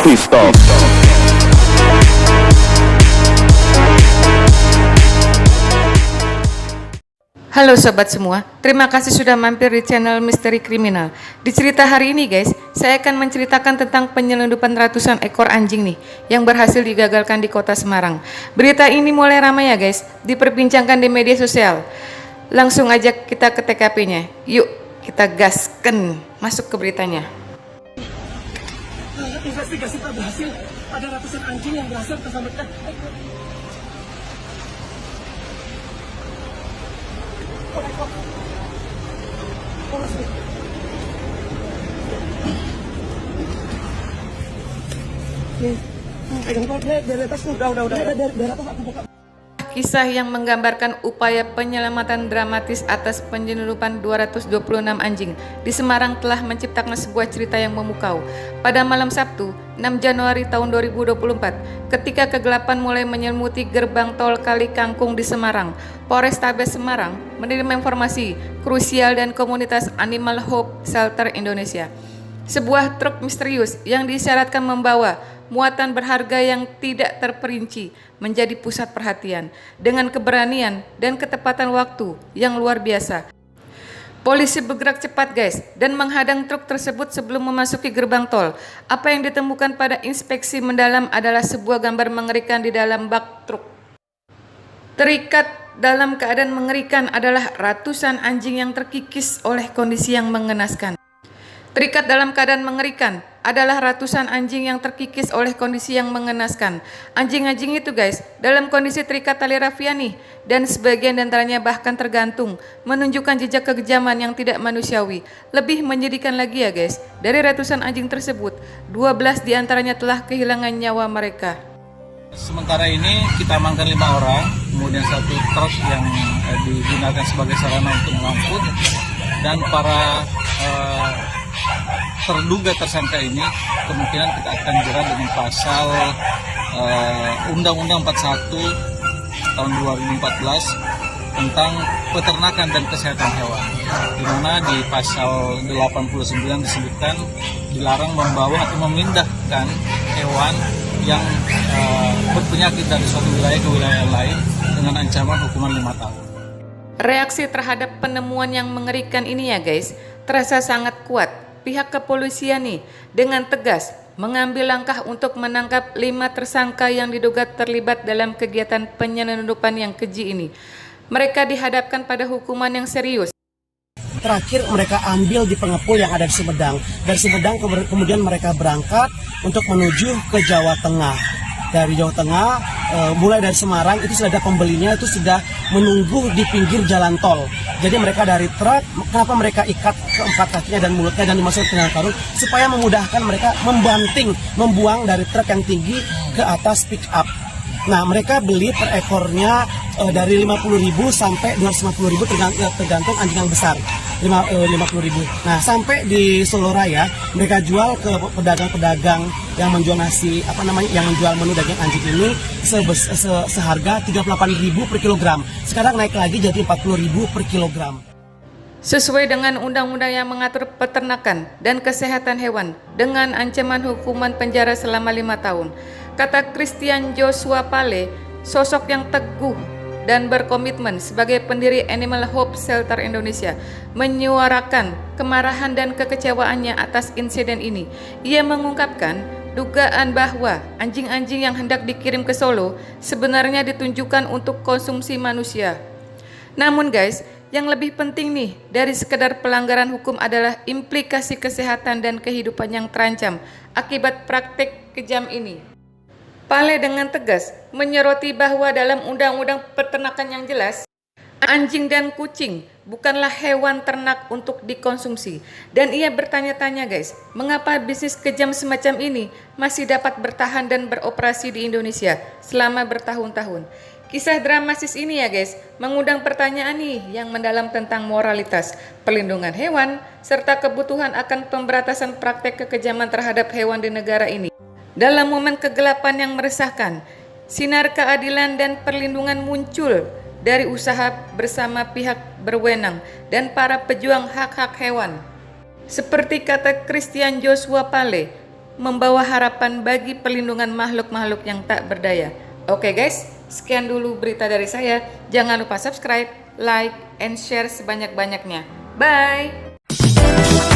Please stop. Halo sobat semua, terima kasih sudah mampir di channel Misteri Kriminal. Di cerita hari ini guys, saya akan menceritakan tentang penyelundupan ratusan ekor anjing nih yang berhasil digagalkan di kota Semarang. Berita ini mulai ramai ya guys, diperbincangkan di media sosial. Langsung aja kita ke TKP-nya. Yuk kita gasken masuk ke beritanya. Investigasi tak berhasil, ada ratusan anjing yang berhasil terselamatkan. Kisah yang menggambarkan upaya penyelamatan dramatis atas penyelundupan 226 anjing di Semarang telah menciptakan sebuah cerita yang memukau. Pada malam Sabtu, 6 Januari tahun 2024, ketika kegelapan mulai menyelimuti gerbang tol Kali Kangkung di Semarang, Polrestabes Semarang menerima informasi krusial dan komunitas Animal Hope Shelter Indonesia. Sebuah truk misterius yang disyaratkan membawa muatan berharga yang tidak terperinci menjadi pusat perhatian dengan keberanian dan ketepatan waktu yang luar biasa. Polisi bergerak cepat guys dan menghadang truk tersebut sebelum memasuki gerbang tol. Apa yang ditemukan pada inspeksi mendalam adalah sebuah gambar mengerikan di dalam bak truk. Terikat dalam keadaan mengerikan adalah ratusan anjing yang terkikis oleh kondisi yang mengenaskan. Terikat dalam keadaan mengerikan adalah ratusan anjing yang terkikis oleh kondisi yang mengenaskan. Anjing-anjing itu guys dalam kondisi terikat tali rafia nih, dan sebagian diantaranya bahkan tergantung, menunjukkan jejak kekejaman yang tidak manusiawi. Lebih menyedihkan lagi ya guys, dari ratusan anjing tersebut 12 diantaranya telah kehilangan nyawa mereka. Sementara ini kita amankan 5 orang, kemudian 1 truk yang digunakan sebagai sarana untuk mengangkut, dan para terduga tersangka ini kemungkinan kita akan jerat dengan pasal Undang-Undang 41 tahun 2014 tentang peternakan dan kesehatan hewan, di mana di pasal 89 disebutkan dilarang membawa atau memindahkan hewan yang berpenyakit dari suatu wilayah ke wilayah lain dengan ancaman hukuman 5 tahun. Reaksi terhadap penemuan yang mengerikan ini ya guys terasa sangat kuat. Pihak kepolisian nih dengan tegas mengambil langkah untuk menangkap 5 tersangka yang diduga terlibat dalam kegiatan penyelundupan yang keji ini. Mereka dihadapkan pada hukuman yang serius. Terakhir mereka ambil di pengepul yang ada di Sumedang. Dari Sumedang kemudian mereka berangkat untuk menuju ke Jawa Tengah. Dari Jawa Tengah, mulai dari Semarang itu sudah ada pembelinya, itu sudah menunggu di pinggir jalan tol. Jadi mereka dari truk, kenapa mereka ikat keempat kakinya dan mulutnya dan dimasukkan ke dalam karung supaya memudahkan mereka membuang dari truk yang tinggi ke atas pick up. Nah, mereka beli per ekornya dari 50.000 sampai 250.000 tergantung anjing yang besar. 50.000. Nah, sampai di Solo Raya mereka jual ke pedagang-pedagang yang menjual yang menjual menu daging anjing ini seharga 38.000 per kilogram. Sekarang naik lagi jadi 40.000 per kilogram. Sesuai dengan undang-undang yang mengatur peternakan dan kesehatan hewan dengan ancaman hukuman penjara selama 5 tahun. Kata Christian Joshua Pale, sosok yang teguh dan berkomitmen sebagai pendiri Animal Hope Shelter Indonesia, menyuarakan kemarahan dan kekecewaannya atas insiden ini. Ia mengungkapkan dugaan bahwa anjing-anjing yang hendak dikirim ke Solo sebenarnya ditunjukkan untuk konsumsi manusia. Namun guys, yang lebih penting nih dari sekedar pelanggaran hukum adalah implikasi kesehatan dan kehidupan yang terancam akibat praktik kejam ini. Pale dengan tegas menyoroti bahwa dalam undang-undang peternakan yang jelas, anjing dan kucing bukanlah hewan ternak untuk dikonsumsi. Dan ia bertanya-tanya guys, mengapa bisnis kejam semacam ini masih dapat bertahan dan beroperasi di Indonesia selama bertahun-tahun. Kisah dramatis ini ya guys, mengundang pertanyaan nih yang mendalam tentang moralitas, perlindungan hewan, serta kebutuhan akan pemberantasan praktek kekejaman terhadap hewan di negara ini. Dalam momen kegelapan yang meresahkan, sinar keadilan dan perlindungan muncul dari usaha bersama pihak berwenang dan para pejuang hak-hak hewan. Seperti kata Christian Joshua Pale, membawa harapan bagi perlindungan makhluk-makhluk yang tak berdaya. Oke guys, sekian dulu berita dari saya. Jangan lupa subscribe, like, and share sebanyak-banyaknya. Bye!